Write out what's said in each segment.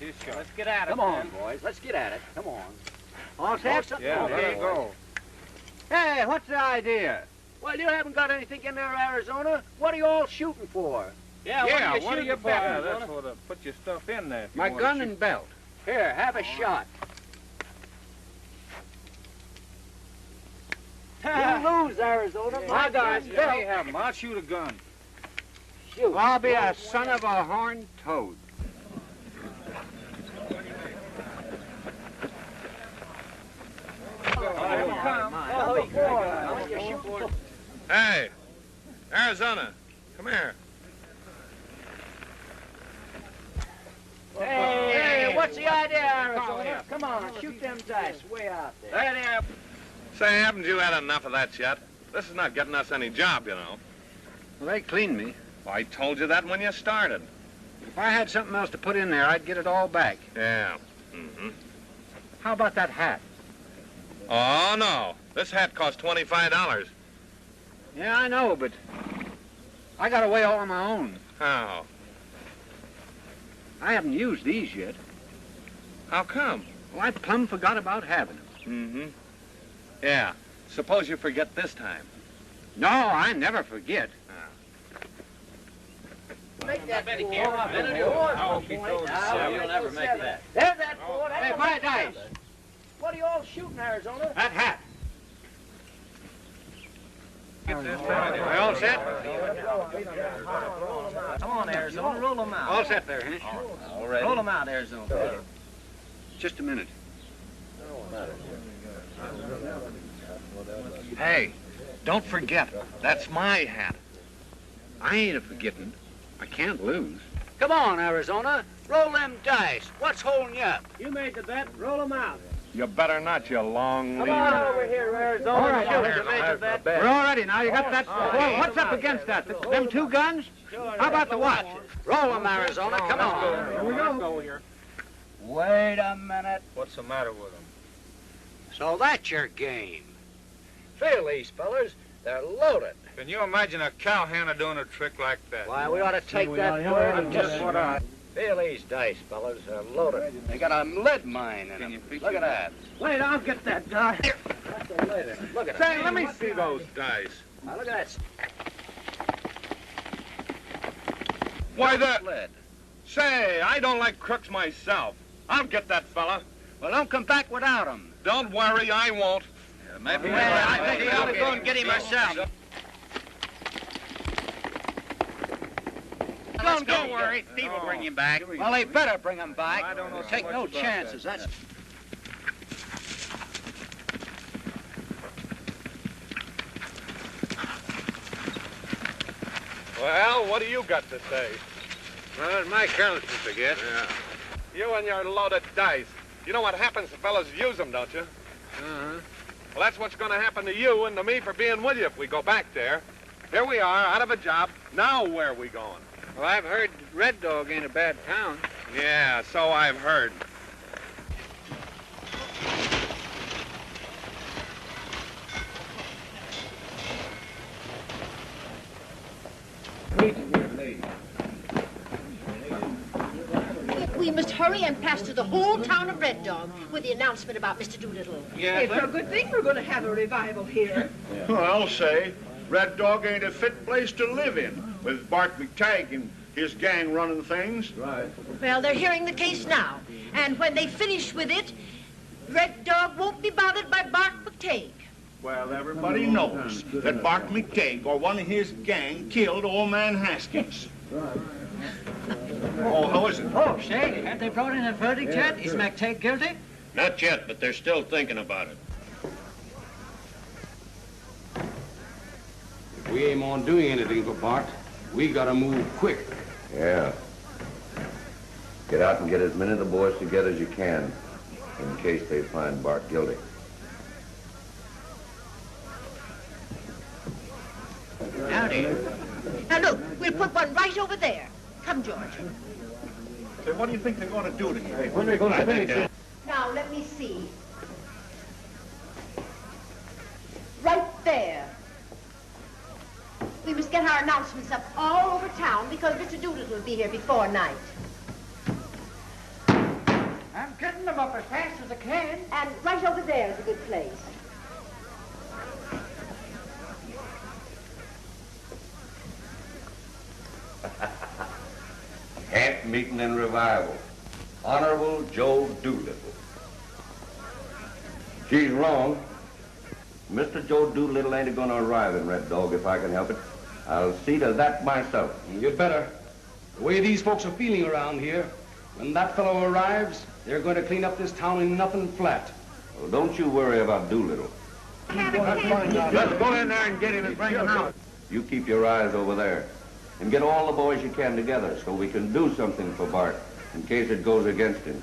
too short. Let's get at it. Come on, boys. Let's get at it. Come on. All set? Yeah, Okay. there you go. Hey, what's the idea? Well, you haven't got anything in there, Arizona. What are you all shooting for? Yeah, What are you for? that's for to put your stuff in there. My gun and belt. Here, have a shot. You lose, Arizona. My guy's Let me have 'em. I'll shoot a gun. Shoot. I'll be a son of a horned toad. Hey, Arizona, come here. Hey, what's the idea, Arizona? Come on, shoot them dice way out there. Say, haven't you had enough of that yet? This is not getting us any job, you know. Well, they cleaned me. Well, I told you that when you started. If I had something else to put in there, I'd get it all back. Yeah. Mm-hmm. How about that hat? Oh, no. This hat cost $25. Yeah, I know, but I got away all on my own. How? I haven't used these yet. How come? Well, I plumb forgot about having them. Mm-hmm. Yeah. Suppose you forget this time. No, I never forget. Make that bet he four. can't. Oh, You'll never make that. There's that four. That's Hey, a my big dice. number. What are you all shooting, Arizona? That hat. Get this Are you all set? Come on, Arizona, roll them out. All set there, huh? All right. Roll them out, Arizona. Just a minute. Hey, don't forget, that's my hat. I ain't a-forgetting. I can't lose. Come on, Arizona. Roll them dice. What's holding you up? You made the bet, roll them out. You better not, you long Come lead. on over here, Arizona. All right, Shoot. here, You made the bet. We're all ready now. You got that? Well, what's up against that? Them two guns? How about the watch? Roll them, Arizona. Come on. Here we go. Here. Wait a minute. What's the matter with him? So that's your game. Feel these fellers. They're loaded. Can you imagine a cowhander doing a trick like that? Why, we ought to take that word and just what I... Feel these dice, fellas. They're loaded. They got a lead mine in them. Look at that. Wait, I'll get that die. That's a lead. Look at Say, that. let me see those dice. Now, look at that. Why, that... Lead. Say, I don't like crooks myself. I'll get that fella. Well, don't come back without them. Don't worry, I won't. Maybe I think you ought to go and get him yourself. Don't worry. Steve will bring him back. Well, they better bring him back. I don't know so Take much no about chances. that. That's... Well, what do you got to say? Well, it's my carelessness, I guess. Yeah. You and your loaded dice. You know what happens to fellas use them, don't you? Uh-huh. Well, that's what's going to happen to you and to me for being with you if we go back there. Here we are, out of a job. Now where are we going? Well, I've heard Red Dog ain't a bad town. Yeah, so I've heard. We must hurry and plaster the whole town of Red Dog with the announcement about Mr. Doolittle. It's a good thing we're going to have a revival here. Well, I'll say, Red Dog ain't a fit place to live in, with Bart McTagg and his gang running things. Right. Well, they're hearing the case now, and when they finish with it, Red Dog won't be bothered by Bart McTagg. Well, everybody knows that Bart McTagg or one of his gang killed old man Haskins. Oh, how is it? Oh, say, have they brought in a verdict yet? Is McTagg guilty? Not yet, but they're still thinking about it. If we aim on doing anything for Bart, we gotta move quick. Yeah. Get out and get as many of the boys together as you can, in case they find Bart guilty. Howdy. Now look, we'll put one right over there. Come, George. Say, what do you think they're going to do to you? When are we going to finish it? Now, let me see. Right there. We must get our announcements up all over town because Mr. Doolittle will be here before night. I'm getting them up as fast as I can. And right over there is a good place. Camp meeting and revival. Honorable Joe Doolittle. She's wrong. Mr. Joe Doolittle ain't gonna arrive in Red Dog if I can help it. I'll see to that myself. You'd better. The way these folks are feeling around here, when that fellow arrives, they're going to clean up this town in nothing flat. Well, don't you worry about Doolittle. Let's go in there and get him and bring him out. You keep your eyes over there. And get all the boys you can together so we can do something for Bart in case it goes against him.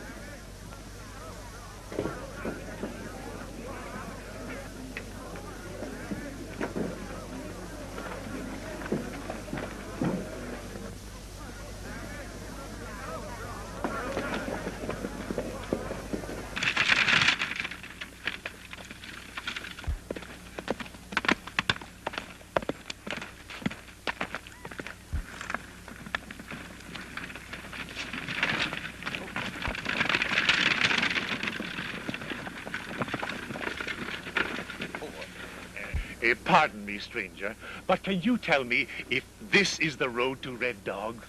Pardon me, stranger, but can you tell me if this is the road to Red Dog?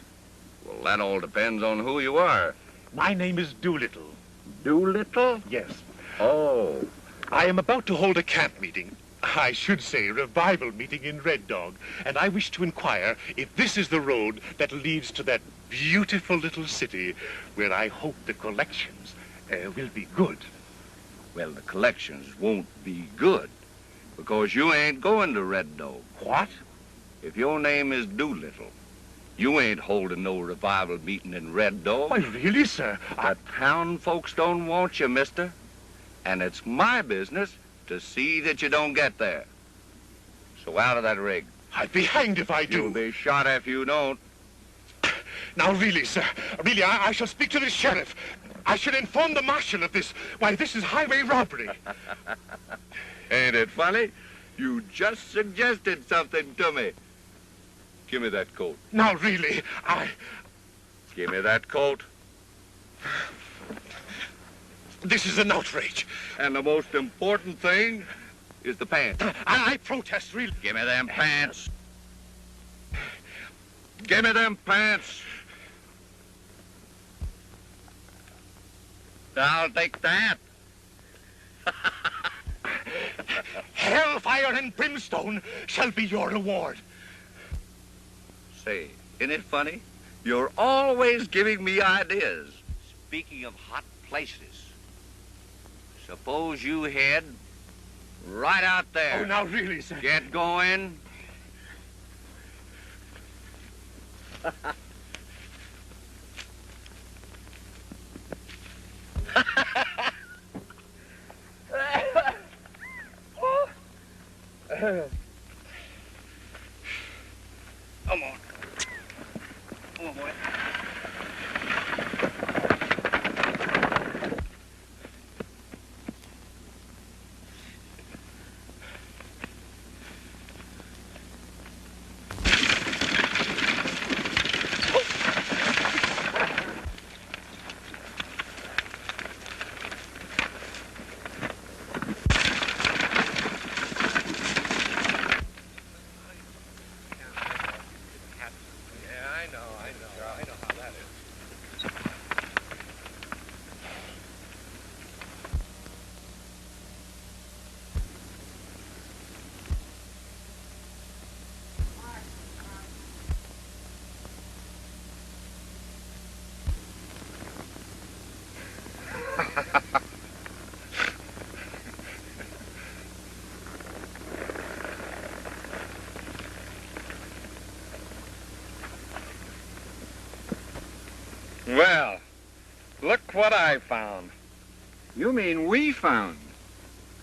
Well, that all depends on who you are. My name is Doolittle. Doolittle? Yes. Oh. I am about to hold a camp meeting. I should say revival meeting in Red Dog, and I wish to inquire if this is the road that leads to that beautiful little city where I hope the collections will be good. Well, the collections won't be good. Because you ain't going to Red Dog. What? If your name is Doolittle, you ain't holding no revival meeting in Red Dog. Why, really, sir? The town folks don't want you, mister. And it's my business to see that you don't get there. So out of that rig. I'd be hanged if I do. You'll be shot if you don't. Now, really, sir, really, I shall speak to the sheriff. I should inform the marshal of this. Why, this is highway robbery. Ain't it funny? You just suggested something to me. Give me that coat. Now, really, Give me that coat. This is an outrage. And the most important thing is the pants. I protest, really. Give me them pants. Give me them pants. I'll take that. Hellfire and brimstone shall be your reward. Say, isn't it funny? You're always giving me ideas. Speaking of hot places, suppose you head right out there. Oh, now really, sir. Get going. Come on. Come on, boy. Well, look what I found. You mean we found?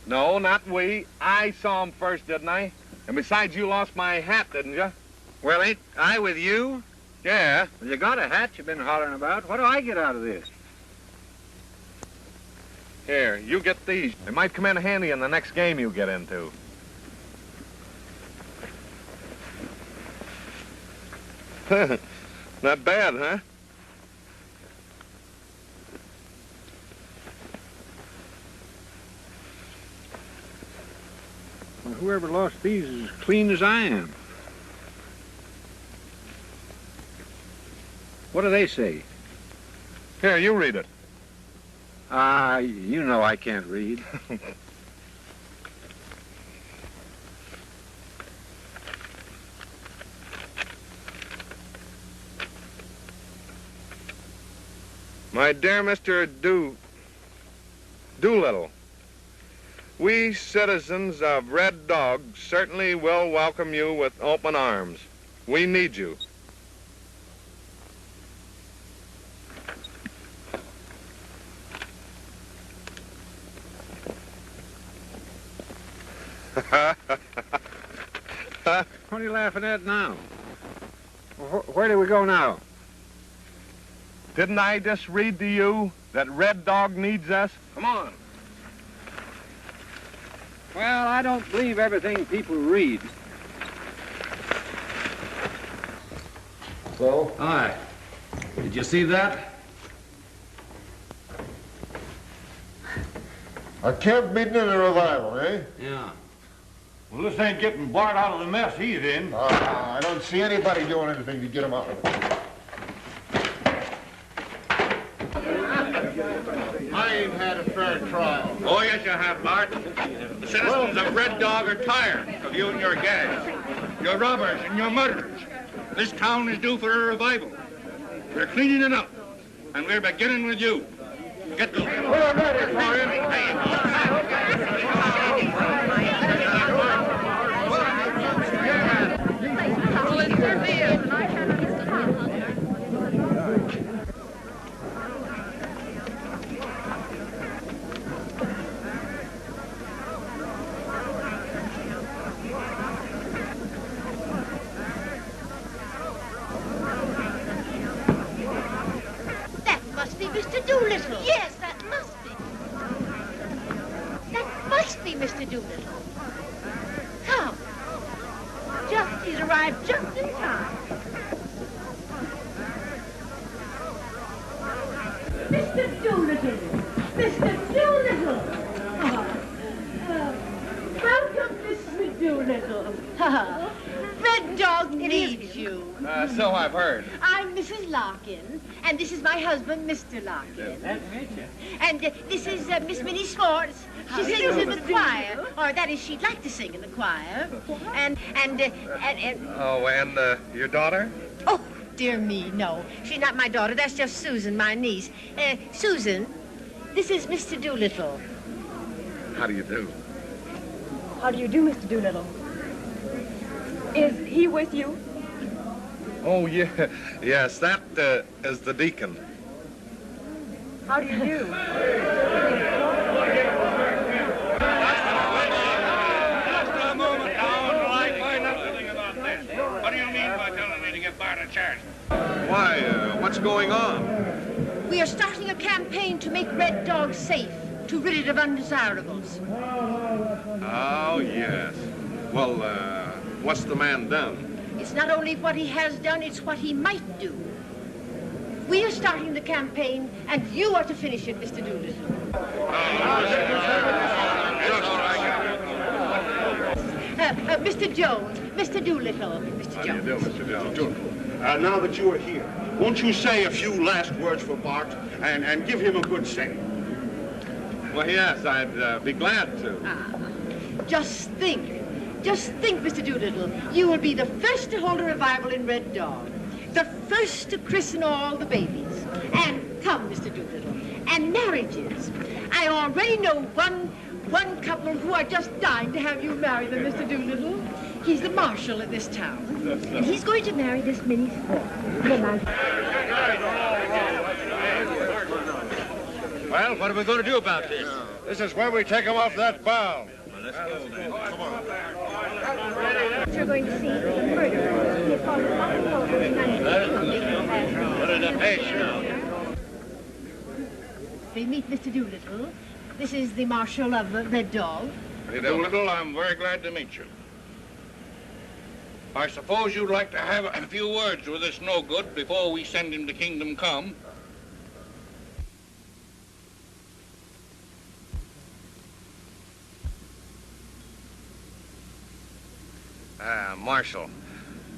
No, not we. I saw him first, didn't I? And besides, you lost my hat, didn't you? Well, ain't I with you? Yeah. Well, you got a hat you've been hollering about. What do I get out of this? Here, you get these. They might come in handy in the next game you get into. Not bad, huh? whoever lost these is as clean as I am. What do they say? Here, you read it. You know I can't read. My dear Mr. Doolittle, we citizens of Red Dog certainly will welcome you with open arms. We need you. What are you laughing at now? Where do we go now? Didn't I just read to you that Red Dog needs us? Come on. Well, I don't believe everything people read. So? Hi. Did you see that? A camp meeting and a revival, eh? Yeah. Well, this ain't getting Bart out of the mess he's in. I don't see anybody doing anything to get him out of it. I ain't had a fair trial. Oh, yes, you have, Bart. The citizens of Red Dog are tired of you and your gang. Your robbers and your murderers. This town is due for a revival. We're cleaning it up, and we're beginning with you. Get going. We're ready for him. That must be Mr. Doolittle. Yes, that must be. That must be Mr. Doolittle. Come. He's arrived just in time. Mr. Doolittle! Mr. Doolittle! Welcome, Mr. Doolittle. Red Dog needs you. So I've heard. I'm Mrs. Larkin, and this is my husband, Mr. Larkin. Nice to meet you. And this is Miss Minnie Swartz. She sings in the choir, or that is, she'd like to sing in the choir. And Oh, and your daughter? oh, dear me, no. She's not my daughter. That's just Susan, my niece. Susan, this is Mr. Doolittle. How do you do? How do you do, Mr. Doolittle? Is he with you? Oh, yeah. Yes, that is the deacon. How do you do? What do you mean by telling me to get Bart a chance? Why, what's going on? We are starting a campaign to make Red Dog safe, to rid it of undesirables. Oh, yes. Well, what's the man done? It's not only what he has done, it's what he might do. We are starting the campaign, and you are to finish it, Mr. Doolittle. Mr. Jones, Mr. Doolittle, Mr. Jones. How do you do, Mr. Jones? Now that you are here, won't you say a few last words for Bart and give him a good saying? Well, yes, I'd be glad to. Just think, Mr. Doolittle, you will be the first to hold a revival in Red Dog, the first to christen all the babies. And come, Mr. Doolittle, and marriages. I already know one couple who are just dying to have you marry them, Mr. Doolittle. He's the marshal of this town, and he's going to marry this Minnie Swartz. Well, what are we going to do about this? This is where we take him off that bough. Well, let's go then. Come on. You're going to see the murderer. He called Hey, sure. They meet Mr. Doolittle. This is the marshal of Red Dog. Hey, Doolittle, I'm very glad to meet you. I suppose you'd like to have a few words with this no-good before we send him to Kingdom Come. Marshal,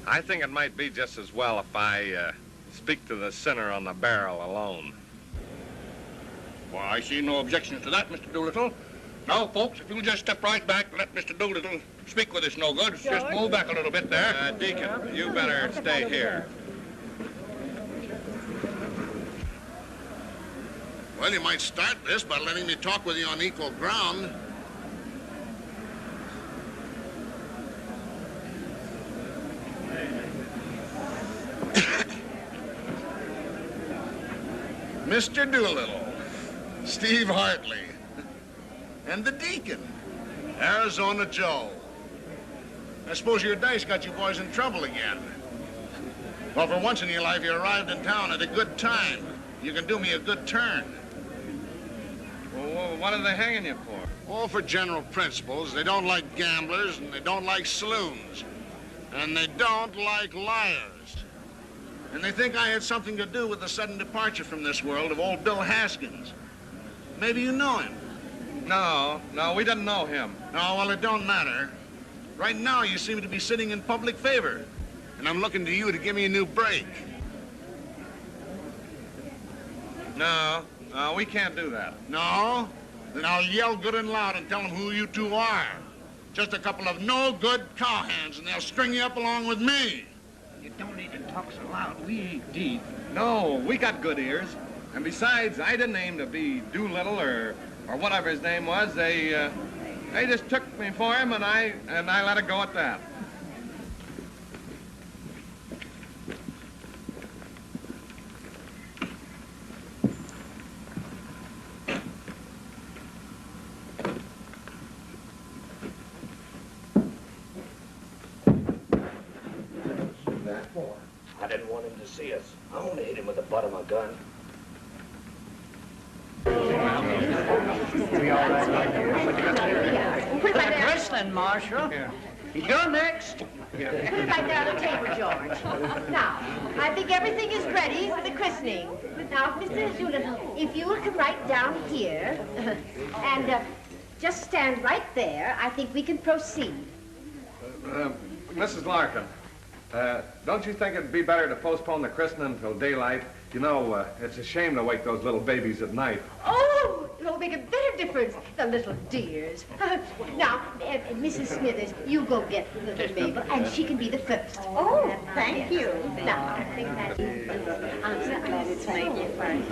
I think it might be just as well if I speak to the sinner on the barrel alone. Well, I see no objections to that, Mr. Doolittle. Now, folks, if you'll just step right back and let Mr. Doolittle speak with us no good. Just move back a little bit there. Deacon, you better stay here. Well, you might start this by letting me talk with you on equal ground. Mr. Doolittle, Steve Hartley, and the Deacon, Arizona Joe. I suppose your dice got you boys in trouble again. Well, for once in your life, you arrived in town at a good time. You can do me a good turn. Well, what are they hanging you for? Oh, for general principles. They don't like gamblers, and they don't like saloons. And they don't like liars. And they think I had something to do with the sudden departure from this world of old Bill Haskins. Maybe you know him. No, we didn't know him. No, well, it don't matter. Right now, you seem to be sitting in public favor. And I'm looking to you to give me a new break. No, we can't do that. No? Then I'll yell good and loud and tell them who you two are. Just a couple of no-good cowhands, and they'll string you up along with me. You don't need to talk so loud. We ain't deep. No, we got good ears. And besides, I didn't aim to be Doolittle or whatever his name was. They just took me for him, and I let it go at that. I didn't want him to see us. I only hit him with the butt of my gun. Put that wrestling, Marshal. You're next. Put right there on the table, George. Now, I think everything is ready for the christening. Now, Mr. Doolittle, if you will come right down here and just stand right there, I think we can proceed. Mrs. Larkin, don't you think it'd be better to postpone the christening until daylight? You know, it's a shame to wake those little babies at night. Oh, it'll make a better difference, the little dears. Now, Mrs. Smithers, you go get little Mabel, and she can be the first. Oh, thank you. Now, I think that's it's make you first.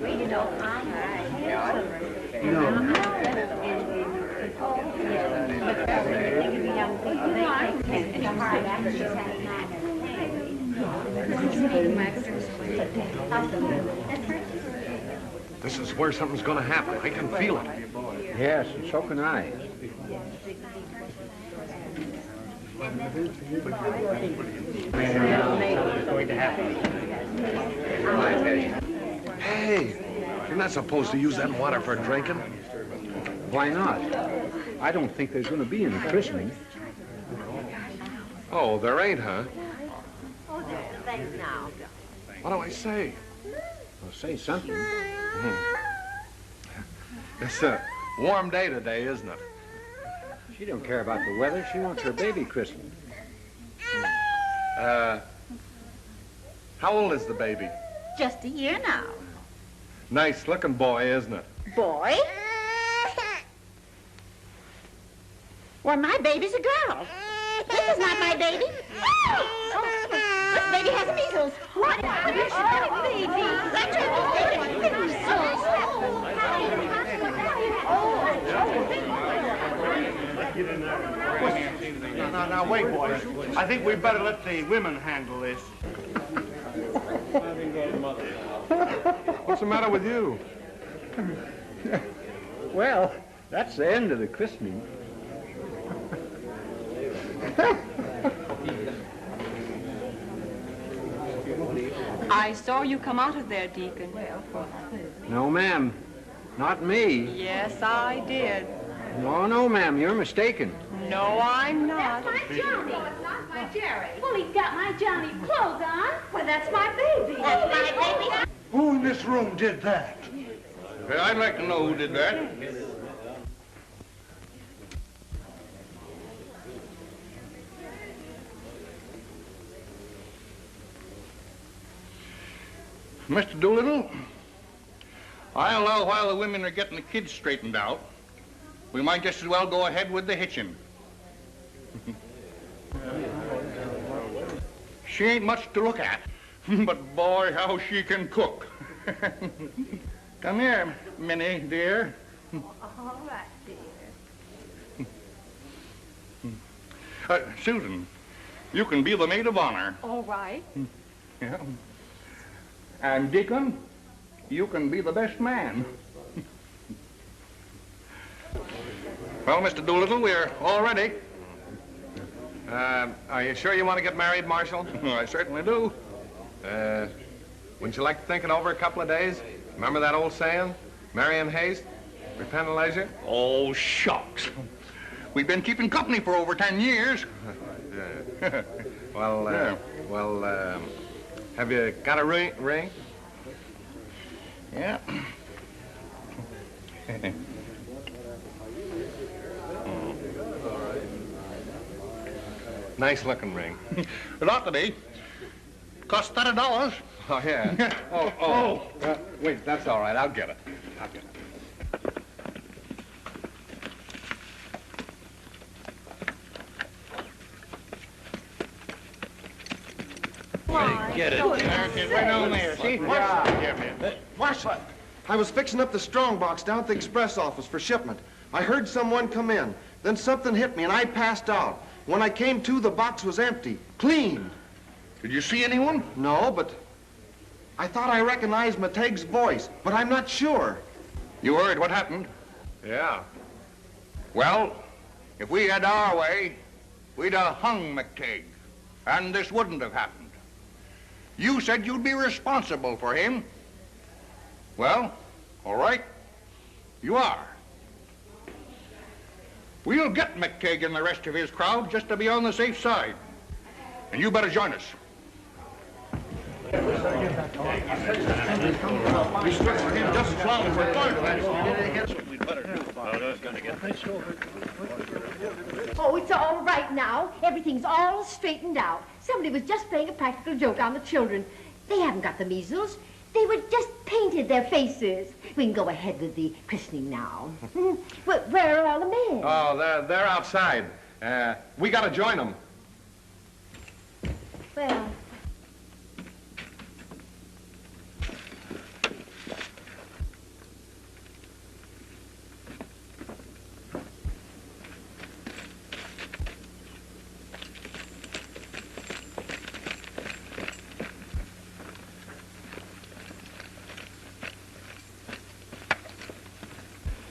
You know, This is where something's going to happen. I can feel it. Yes, and so can I. Hey, you're not supposed to use that water for drinking. Why not? I don't think there's going to be any christening. Oh, there ain't, huh? Oh, thanks now. What do I say? Well, say something. It's a warm day today, isn't it? She don't care about the weather. She wants her baby christened. How old is the baby? Just a year now. Nice looking boy, isn't it? Boy? Well, my baby's a girl. This is not my baby. Oh, this baby has measles. What? You should have a baby. Let Now, wait, boys. I think we better let the women handle this. What's the matter with you? Well, that's the end of the christening. I saw you come out of there, Deacon. No, ma'am. Not me. Yes, I did. No, ma'am. You're mistaken. No, I'm not. That's my Johnny. It's not my Jerry. Well, he's got my Johnny's clothes on. Well, that's my baby. That's my baby. Who in this room did that? Hey, I'd like to know who did that. Mr. Doolittle, I allow while the women are getting the kids straightened out, we might just as well go ahead with the hitching. She ain't much to look at, but boy, how she can cook. Come here, Minnie, dear. All right, dear. Susan, you can be the maid of honor. All right. Yeah. And Deacon, you can be the best man. Well, Mr. Doolittle, we're all ready. Are you sure you want to get married, Marshal? I certainly do. Wouldn't you like to think it over a couple of days? Remember that old saying? Marry in haste, repent in leisure? Oh, shucks. We've been keeping company for over 10 years. Well, have you got a ring? Yeah. Nice looking ring. It ought to be. Cost $30. Oh, yeah. Wait, that's all right. I'll get it. Get it. Right on there, see? Watch it. I was fixing up the strong box down at the express office for shipment. I heard someone come in. Then something hit me and I passed out. When I came to, the box was empty. Clean. Did you see anyone? No, but I thought I recognized McTagg's voice, but I'm not sure. You heard what happened? Yeah. Well, if we had our way, we'd have hung McTagg, and this wouldn't have happened. You said you'd be responsible for him. Well, all right, you are. We'll get McTagg and the rest of his crowd just to be on the safe side. And you better join us. Oh, it's all right now. Everything's all straightened out. Somebody was just playing a practical joke on the children. They haven't got the measles. They were just painted their faces. We can go ahead with the christening now. Where are all the men? Oh, they're outside. We got to join them. Well...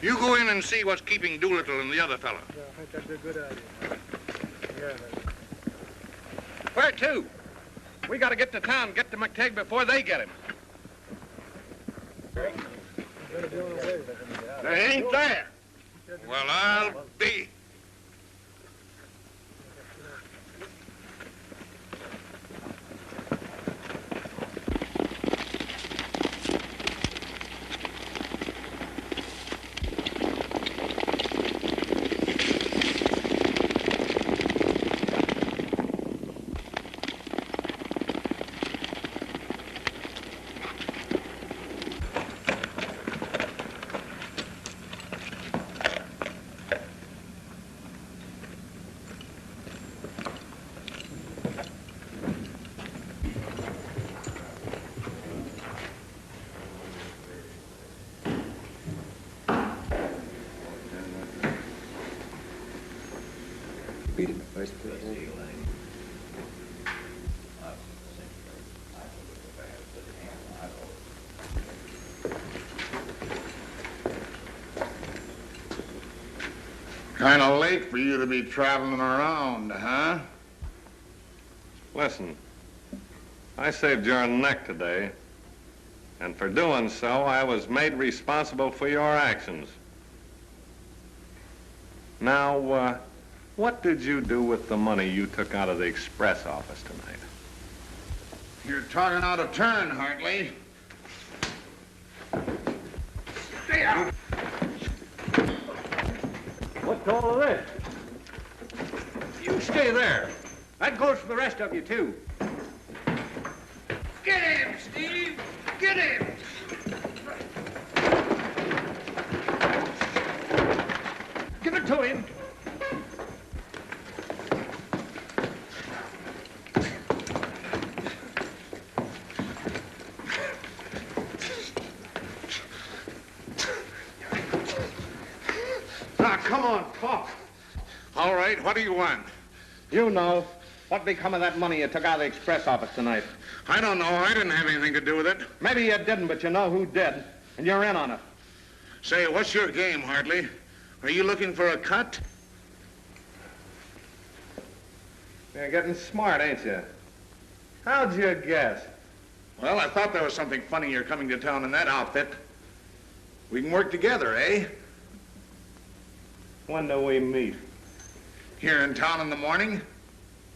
You go in and see what's keeping Doolittle and the other fellow. Yeah, I think that'd be a good idea. Yeah. Where to? We got to get to town, get to McTagg before they get him. They ain't there. Well, I'll be. Kind of late for you to be traveling around, huh? Listen, I saved your neck today, and for doing so, I was made responsible for your actions. Now, what did you do with the money you took out of the express office tonight? You're talking out of turn, Hartley. Stay out! What's all of this? You stay there. That goes for the rest of you, too. Get him, Steve! Get him! Give it to him. Now, come on, talk. All right, what do you want? You know. What become of that money you took out of the express office tonight? I don't know. I didn't have anything to do with it. Maybe you didn't, but you know who did. And you're in on it. Say, what's your game, Hartley? Are you looking for a cut? You're getting smart, ain't you? How'd you guess? Well, I thought there was something funny you're coming to town in that outfit. We can work together, eh? When do we meet? Here in town in the morning?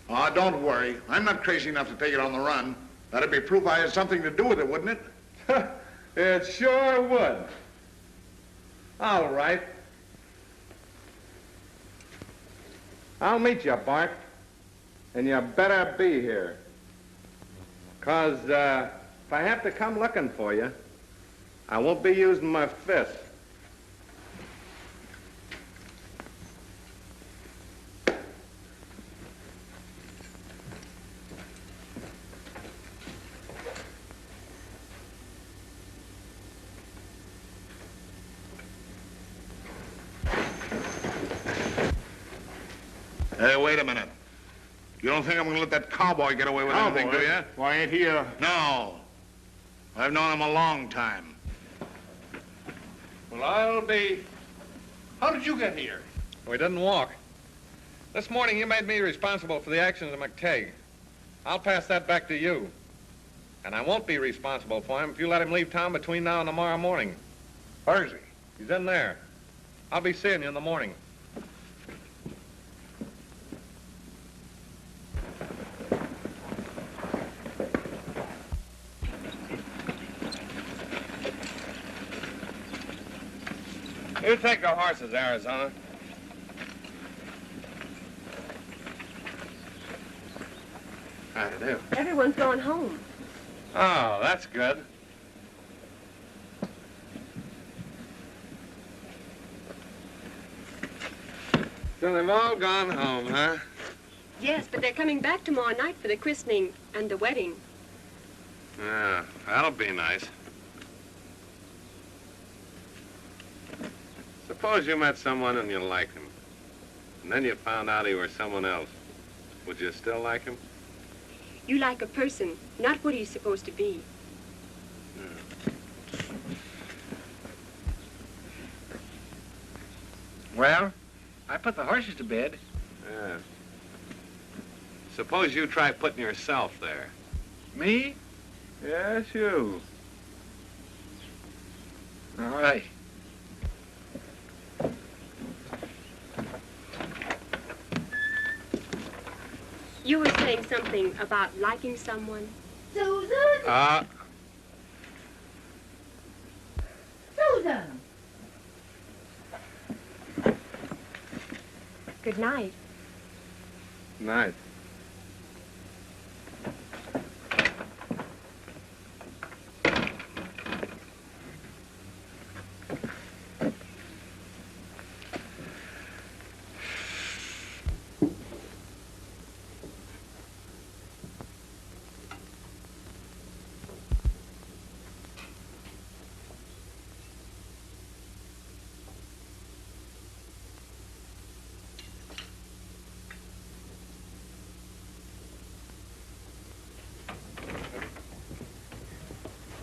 Oh, don't worry. I'm not crazy enough to take it on the run. That'd be proof I had something to do with it, wouldn't it? It sure would. All right. I'll meet you, Bart. And you better be here. 'Cause if I have to come looking for you, I won't be using my fist. Hey, wait a minute. You don't think I'm going to let that cowboy get away with anything, do you? Why, ain't he a... No. I've known him a long time. Well, I'll be... How did you get here? We didn't walk. This morning you made me responsible for the actions of McTagg. I'll pass that back to you. And I won't be responsible for him if you let him leave town between now and tomorrow morning. Where is he? He's in there. I'll be seeing you in the morning. You take the horses, Arizona. I do. Everyone's gone home. Oh, that's good. So they've all gone home, huh? Yes, but they're coming back tomorrow night for the christening and the wedding. Yeah, that'll be nice. Suppose you met someone and you liked him, and then you found out he were someone else. Would you still like him? You like a person, not what he's supposed to be. Well, I put the horses to bed. Yeah. Suppose you try putting yourself there. Me? Yes, you. All right. You were saying something about liking someone. Susan? Susan! Good night. Night.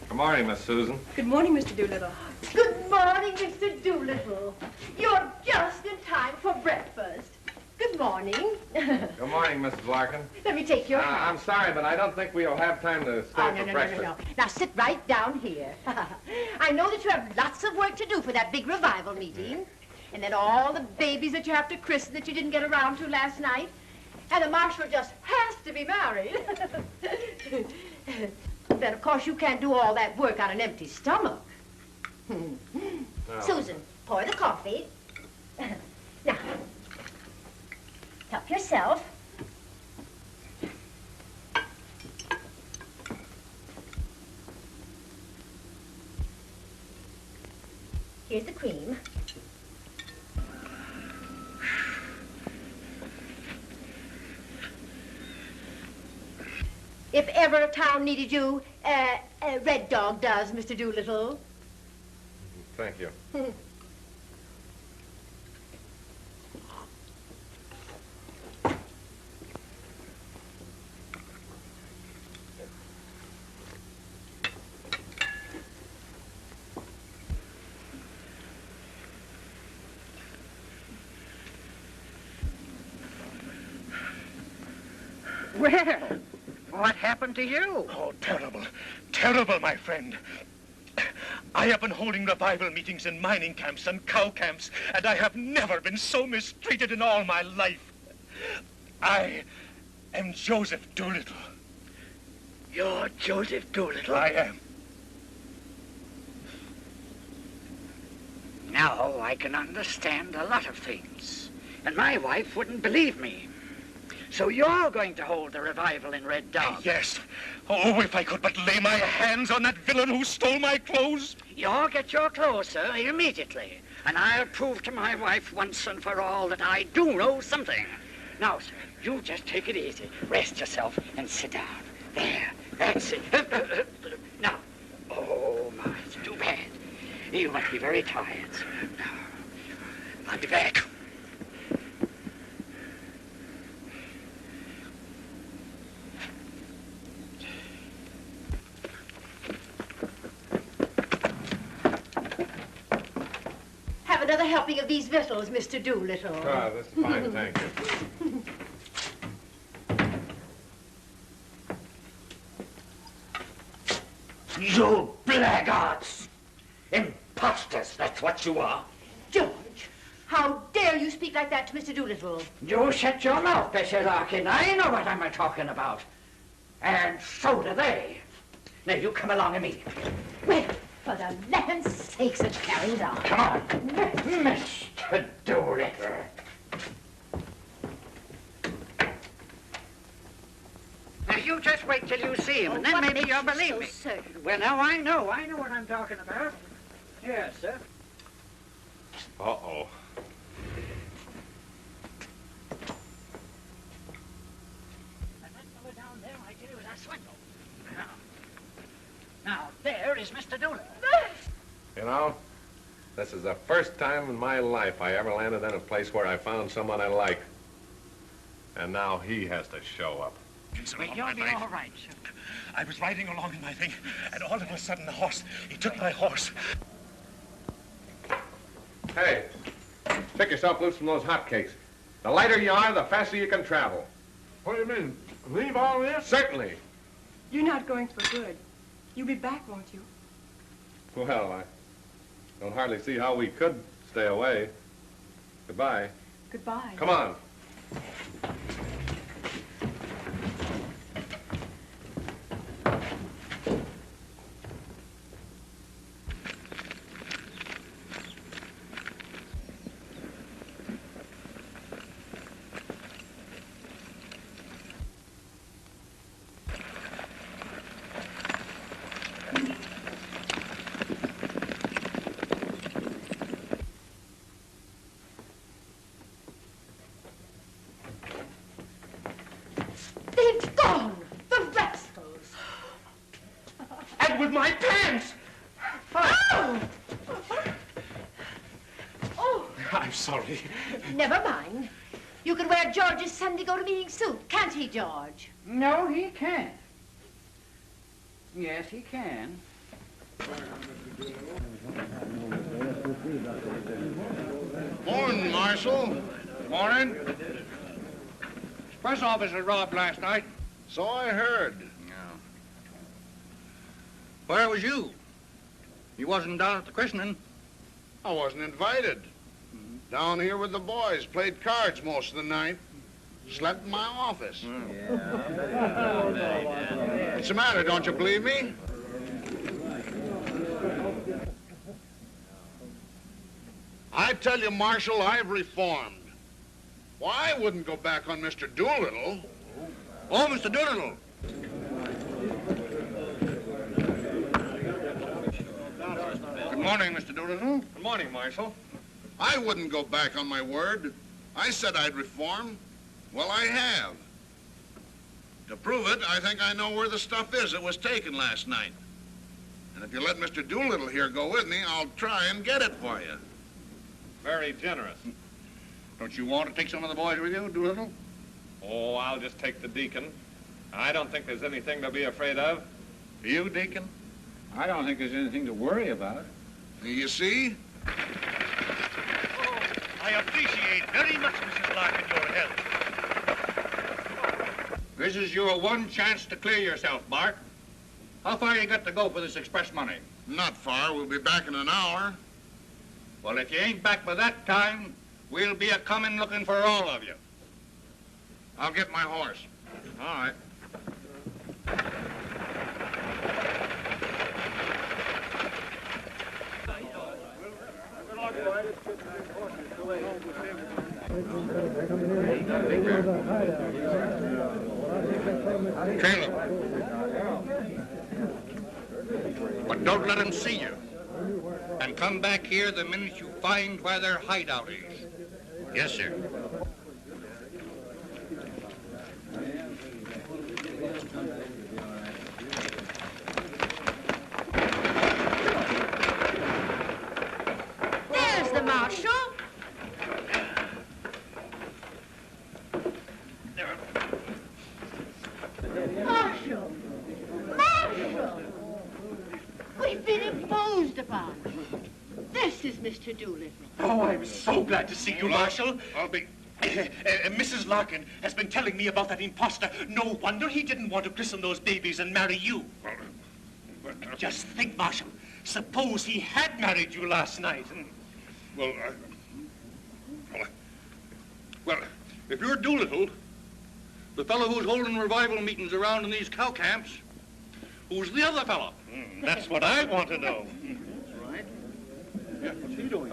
Good morning, Miss Susan. Good morning, Mr. Doolittle. Good morning, Mr. Doolittle. You're just in time for breakfast. Good morning. Good morning, Mrs. Larkin. Let me take your hand. I'm sorry, but I don't think we'll have time to stay for breakfast. No. Now sit right down here. I know that you have lots of work to do for that big revival meeting. And then all the babies that you have to christen that you didn't get around to last night. And the marshal just has to be married. Then, of course, you can't do all that work on an empty stomach. No. Susan, pour the coffee. Now, help yourself. Here's the cream. If ever a town needed you, Red Dog does, Mr. Doolittle. Thank you. Well, what happened to you? Oh, terrible. Terrible, my friend. I have been holding revival meetings in mining camps and cow camps, and I have never been so mistreated in all my life. I am Joseph Doolittle. You're Joseph Doolittle? I am. Now I can understand a lot of things, and my wife wouldn't believe me. So you're going to hold the revival in Red Dog? Yes. Oh, if I could but lay my hands on that villain who stole my clothes. You'll get your clothes, sir, immediately. And I'll prove to my wife once and for all that I do know something. Now, sir, you just take it easy. Rest yourself and sit down. There, that's it. Now, oh, my, it's too bad. You must be very tired, sir. Now, I'll be back. Have another helping of these victuals, Mr. Doolittle. Ah, that's fine, thank you. You blackguards! Imposters, that's what you are. George, how dare you speak like that to Mr. Doolittle? You shut your mouth, Bessie Larkin. I know what I'm talking about. And so do they. Now, you come along immediately. Well, for the land's sakes, it carries on. Come on, Mr. Doolittle. Now, you just wait till you see him, and then maybe you'll believe me. Certain? Well, now, I know what I'm talking about. Yes, sir. Uh-oh. And that fellow down there, I tell you, is a swindle. Now, there is Mr. Doolittle. You know, this is the first time in my life I ever landed in a place where I found someone I like. And now he has to show up. Well, you'll be all right, sir. I was riding along in my thing, and all of a sudden the horse, he took my horse. Hey, pick yourself loose from those hotcakes. The lighter you are, the faster you can travel. What do you mean? Leave all this? Certainly. You're not going for good. You'll be back, won't you? Well, I don't hardly see how we could stay away. Goodbye. Goodbye. Come on. They've gone! The rascals! And with my pants! Oh! Oh, I'm sorry. never mind. You can wear George's Sunday go-to-meeting suit, can't he, George? No, he can't. Yes, he can. Morning, Marshal. Morning. Press office was robbed last night. So I heard. Where was you? You wasn't down at the christening. I wasn't invited. Down here with the boys, played cards most of the night. Slept in my office. What's the matter, don't you believe me? I tell you, Marshal, I've reformed. Why, I wouldn't go back on Mr. Doolittle. Oh, Mr. Doolittle. Good morning, Mr. Doolittle. Good morning, Marshal. I wouldn't go back on my word. I said I'd reform. Well, I have. To prove it, I think I know where the stuff is that was taken last night. And if you let Mr. Doolittle here go with me, I'll try and get it for you. Very generous. Don't you want to take some of the boys with you, Doolittle? Oh, I'll just take the deacon. I don't think there's anything to be afraid of. You, Deacon? I don't think there's anything to worry about. You see? Oh, I appreciate very much, Mrs. Larkin, your help. This is your one chance to clear yourself, Bart. How far you got to go for this express money? Not far. We'll be back in an hour. Well, if you ain't back by that time, we'll be a-comin' looking for all of you. I'll get my horse. All right. Trail 'em. But don't let 'em see you. And come back here the minute you find where their hideout is. Yes, sir. There's the marshal. Marshal! Marshal! We've been imposed upon. This is Mr. Doolittle. Oh, I'm so glad to see you, Marshal. I'll be... Mrs. Larkin has been telling me about that imposter. No wonder he didn't want to christen those babies and marry you. Just think, Marshal. Suppose he had married you last night. Well, if you're Doolittle, the fellow who's holding revival meetings around in these cow camps, who's the other fellow? That's what I want to know. Right. Yeah, what's he doing?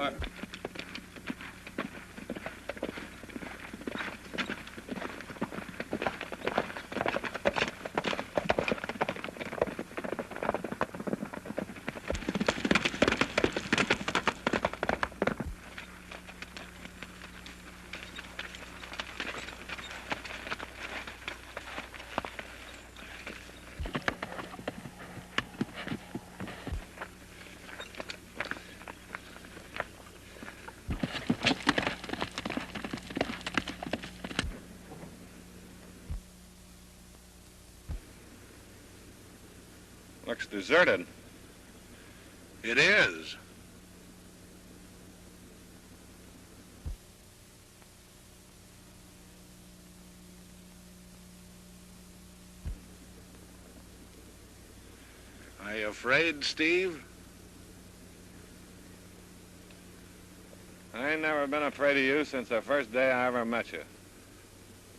Looks deserted. It is. Are you afraid, Steve? I ain't never been afraid of you since the first day I ever met you.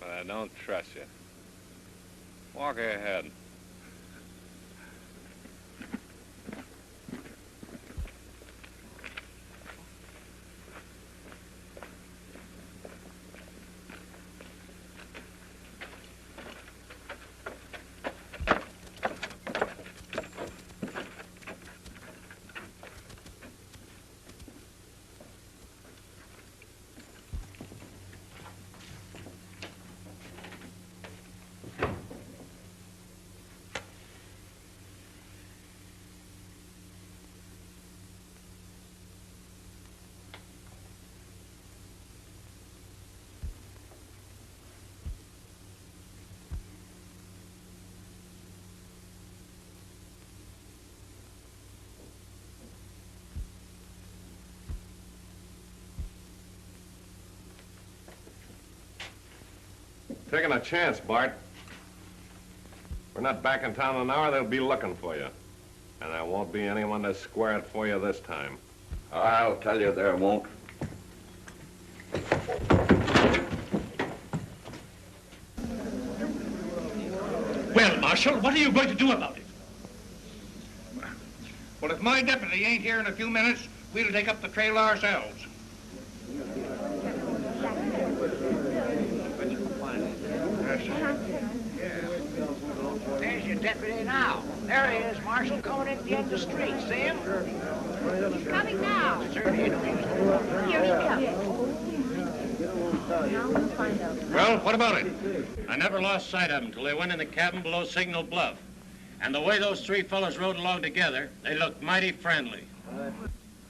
But I don't trust you. Walk ahead. Taking a chance, Bart. We're not back in town in an hour, they'll be looking for you. And there won't be anyone to square it for you this time. I'll tell you there won't. Well, Marshal, what are you going to do about it? Well, if my deputy ain't here in a few minutes, we'll take up the trail ourselves. There's your deputy now. There he is, Marshal, coming in at the end of the street. See him? He's coming now. Sure he is. Here he comes. Well, what about it? I never lost sight of them till they went in the cabin below Signal Bluff. And the way those three fellas rode along together, they looked mighty friendly.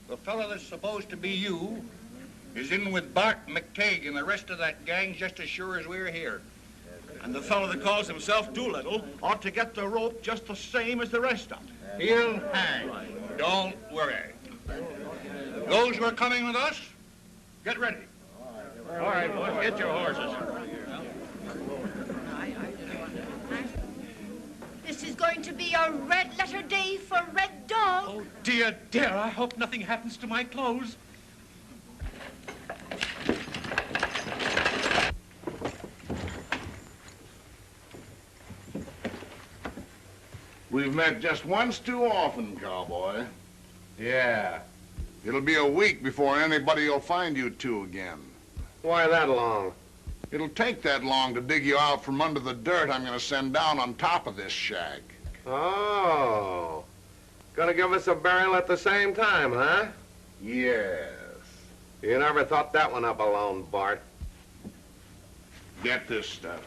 The fellow that's supposed to be you is in with Bart McTague and the rest of that gang just as sure as we're here. And the fellow that calls himself Doolittle ought to get the rope just the same as the rest of them. He'll hang. Don't worry. Those who are coming with us, get ready. All right, boys, get your horses. This is going to be a red letter day for Red Dog. Oh, dear, dear, I hope nothing happens to my clothes. We've met just once too often, cowboy. Yeah. It'll be a week before anybody will find you two again. Why that long? It'll take that long to dig you out from under the dirt I'm gonna send down on top of this shack. Oh. Gonna give us a burial at the same time, huh? Yes. You never thought that one up alone, Bart. Get this stuff.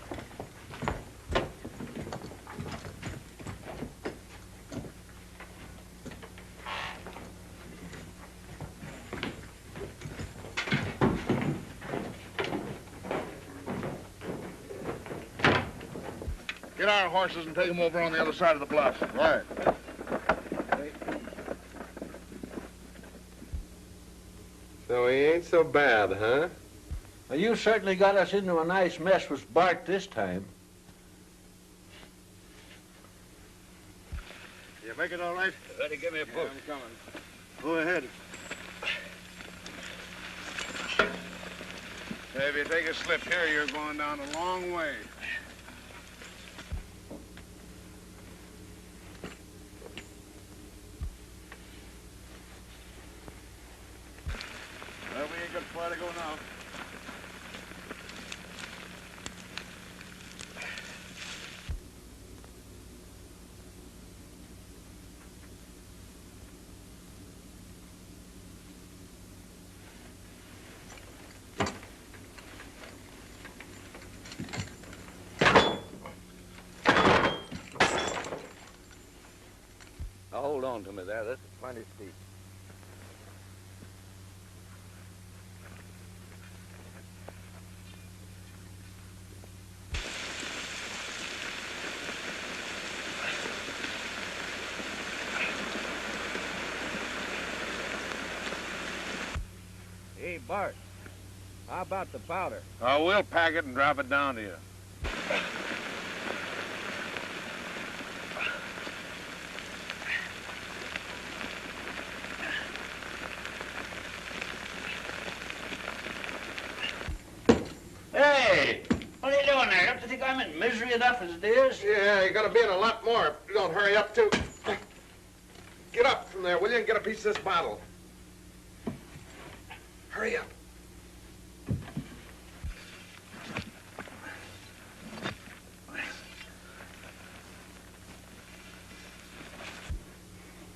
Get our horses and take them over on the other side of the bluff. Right. So he ain't so bad, huh? Well, you certainly got us into a nice mess with Bart this time. You make it all right? Ready, give me a push. I'm coming. Go ahead. Hey, if you take a slip here, you're going down a long way. Well, we ain't got far to go now. Now hold on to me there. That's plenty steep. Hey, Bart, how about the powder? We'll pack it and drop it down to you. Hey, what are you doing there? Don't you think I'm in misery enough as it is? Yeah, you're gonna be in a lot more if you don't hurry up, too. Get up from there, will you, and get a piece of this bottle. Hurry up.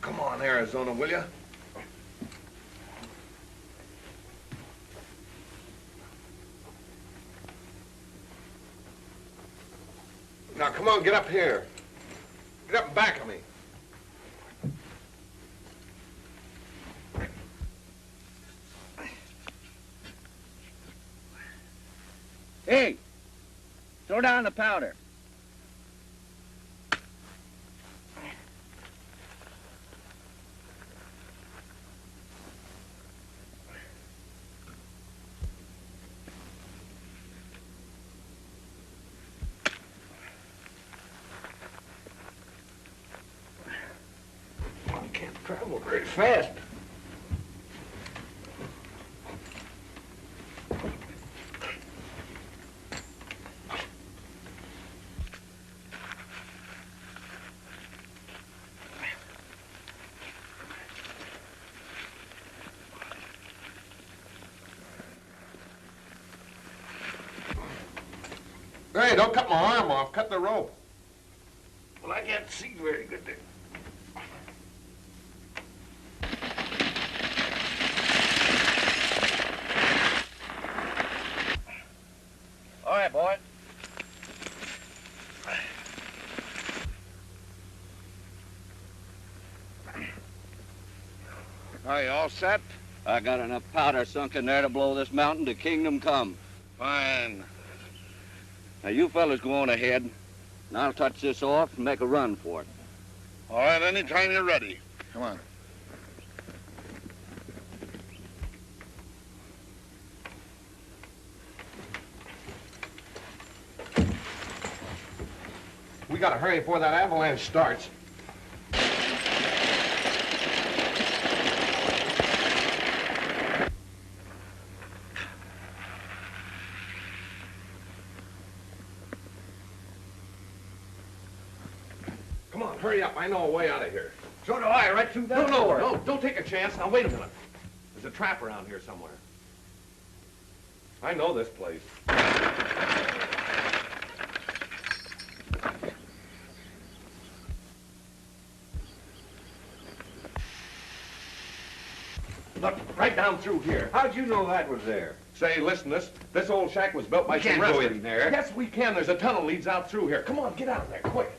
Come on, Arizona, will you? Now, come on, get up here. Get up and back of me. Hey, throw down the powder. I can't travel very fast. Hey, don't cut my arm off. Cut the rope. Well, I can't see very good there. all set? I got enough powder sunk in there to blow this mountain to kingdom come. Fine. Now, you fellas go on ahead, and I'll touch this off and make a run for it. All right, anytime you're ready. Come on. We gotta hurry before that avalanche starts. Come on, hurry up. I know a way out of here. So do I, right through that door. No, don't take a chance. Now, wait a minute. There's a trap around here somewhere. I know this place. Look, right down through here. How'd you know that was there? Say, listen, this old shack was built by some can't go residents. in there. Yes, we can. There's a tunnel leads out through here. Come on, get out of there, quick.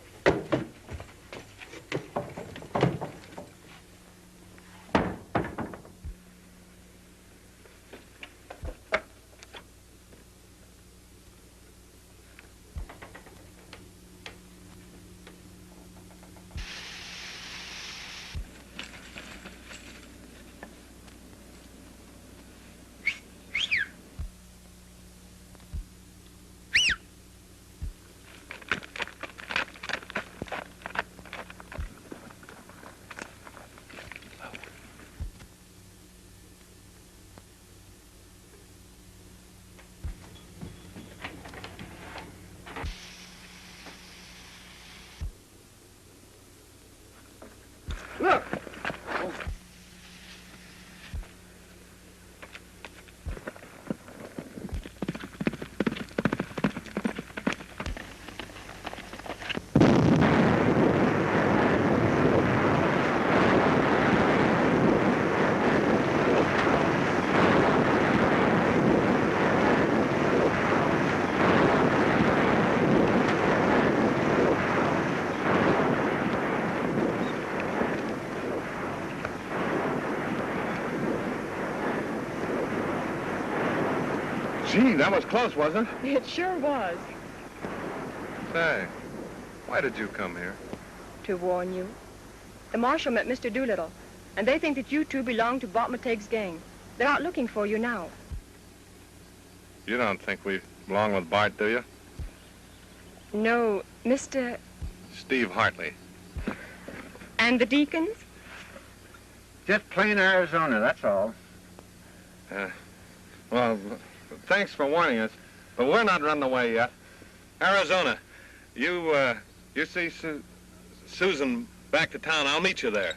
Look. Gee, that was close, wasn't it? It sure was. Say, why did you come here? To warn you. The marshal met Mr. Doolittle, and they think that you two belong to Bob McTague's gang. They're out looking for you now. You don't think we belong with Bart, do you? No, Mr. Steve Hartley. And the Deacons? Just plain Arizona, that's all. Well, thanks for warning us, but we're not running away yet. Arizona, you see Susan back to town. I'll meet you there.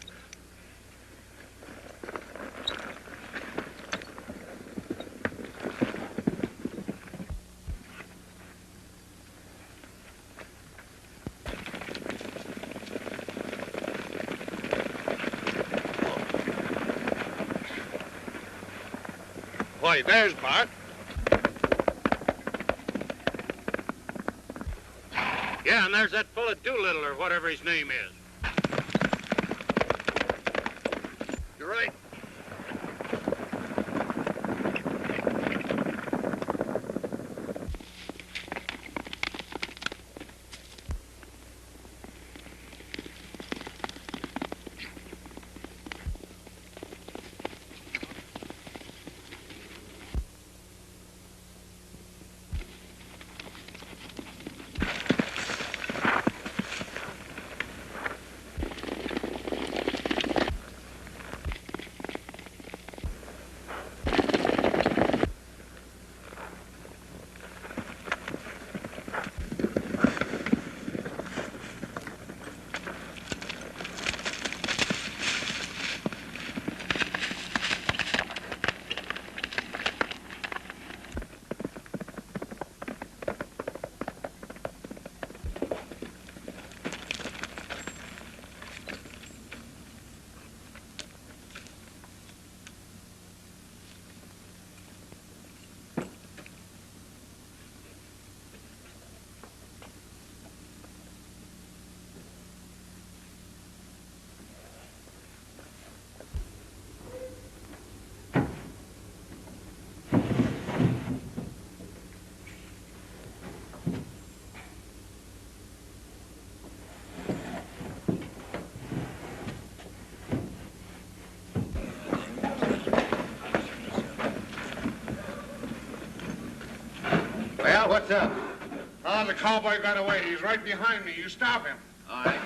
Why, there's Bart. Yeah, and there's that fellow Doolittle or whatever his name is. You're right. what's up? Oh, the cowboy got away. He's right behind me. You stop him. All right.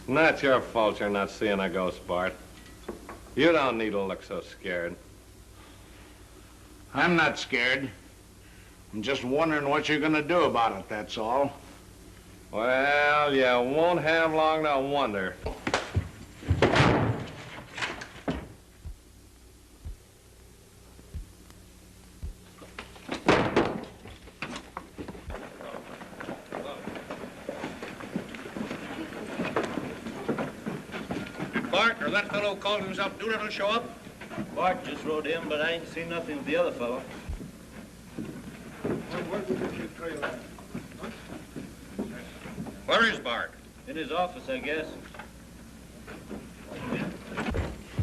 Not your fault you're not seeing a ghost, Bart. You don't need to look so scared. I'm not scared. I'm just wondering what you're gonna do about it, that's all. Well, you won't have long to wonder. Bart, or that fellow called himself Doolittle show up? Bart just rode in, but I ain't seen nothing of the other fellow. Where is Bart? In his office, I guess.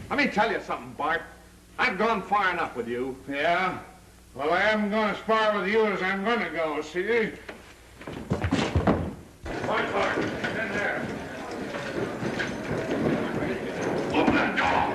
Let me tell you something, Bart. I've gone far enough with you. Yeah? Well, I am gonna spar with you as I'm gonna go, see? Bart, in there. Open that door.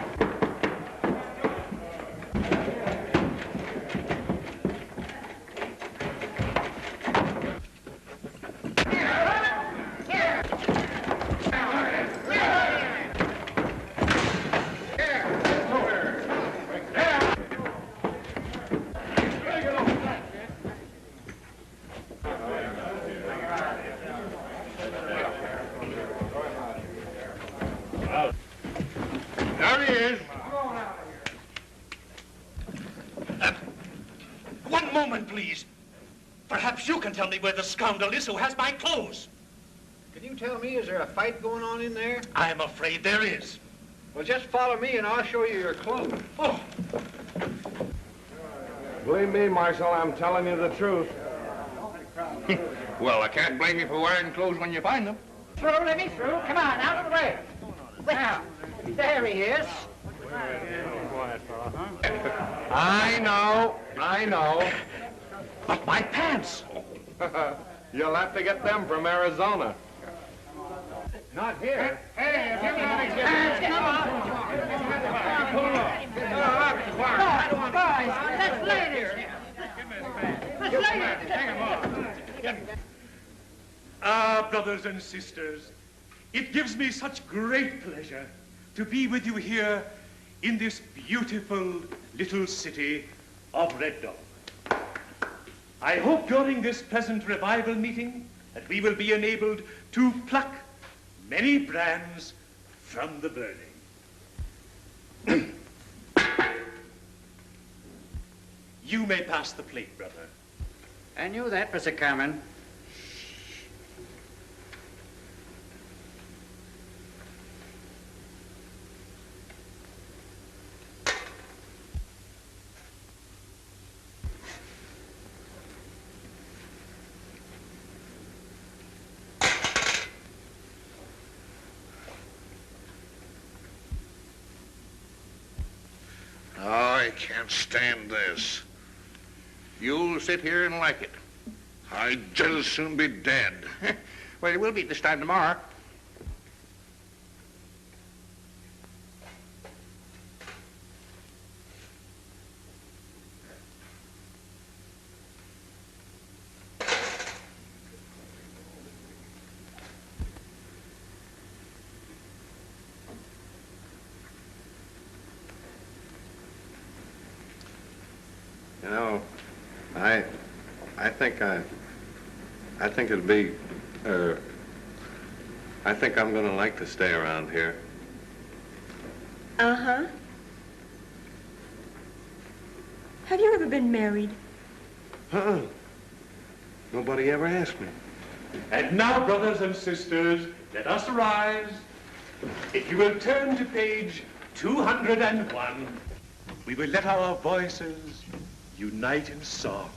There he is. One moment, please. Perhaps you can tell me where the scoundrel is who has my clothes. Can you tell me, is there a fight going on in there? I'm afraid there is. Well, just follow me and I'll show you your clothes. Oh, Believe me, Marshal, I'm telling you the truth. Well, I can't blame you for wearing clothes when you find them. Through, let me through. Come on, out of the way. Well, there he is. I know. But my pants. You'll have to get them from Arizona. Not here. Hey, if you're not boys, that's ladies. Ah, brothers and sisters, it gives me such great pleasure to be with you here in this beautiful little city of Red Dog. I hope during this present revival meeting that we will be enabled to pluck many brands from the burning. You may pass the plate, brother. I knew that was a coming. Oh, I can't stand this. You'll sit here and like it. I'd just as soon be dead. Well, it will be this time tomorrow. You know, I think it'd be, I think I'm gonna like to stay around here. Uh-huh. Have you ever been married? Nobody ever asked me. And now, brothers and sisters, let us rise. If you will turn to page 201, we will let our voices unite in song.